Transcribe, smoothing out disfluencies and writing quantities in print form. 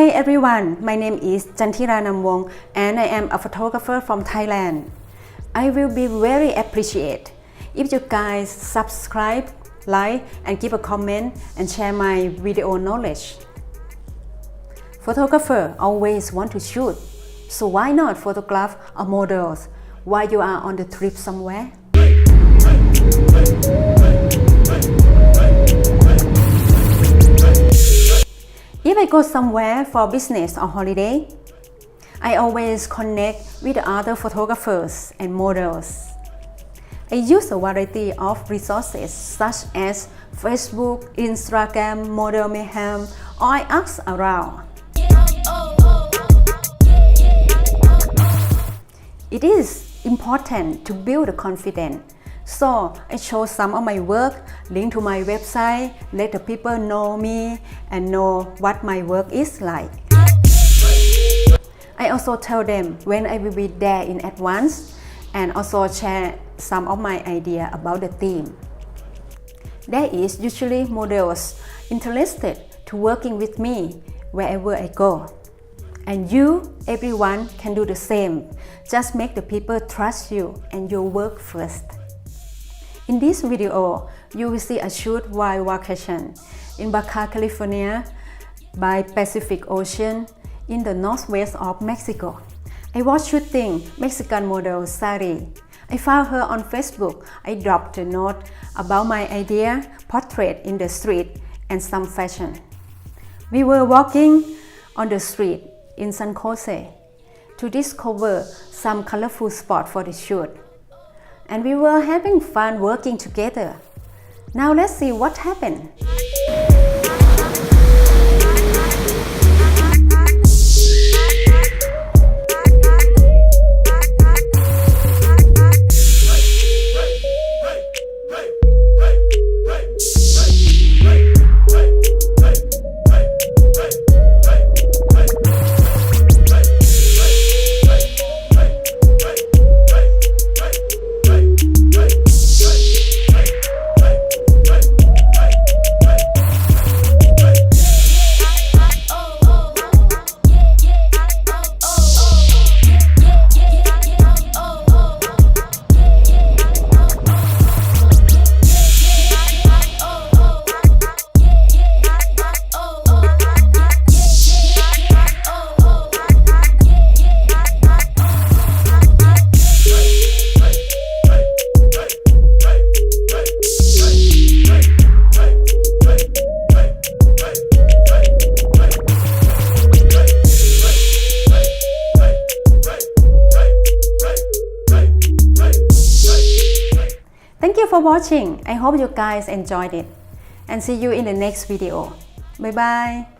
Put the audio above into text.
Hi everyone, my name is Chantira Namwong and I am a photographer from Thailand. I will be very appreciated if you guys subscribe, like and give a comment and share my video knowledge. Photographer always want to shoot, so why not photograph a models while you are on the trip somewhere? If I go somewhere for business or holiday, I always connect with other photographers and models. I use a variety of resources such as Facebook, Instagram, Model Mayhem, or I ask around. It is important to build a confidence. So I show some of my work, link to my website, let the people know me and know what my work is like. I also tell them when I will be there in advance and also share some of my idea about the theme. There is usually models interested to working with me wherever I go. And you, everyone can do the same. Just make the people trust you and your work first. In this video, you will see a shoot while vacation in Baja, California by Pacific Ocean in the northwest of Mexico. I was shooting Mexican model Sari. I found her on Facebook. I dropped a note about my idea, portrait in the street and some fashion. We were walking on the street in San Jose to discover some colorful spots for the shoot. And we were having fun working together. Now let's see what happened. Thank you for watching. I hope you guys enjoyed it and see you in the next video. Bye bye.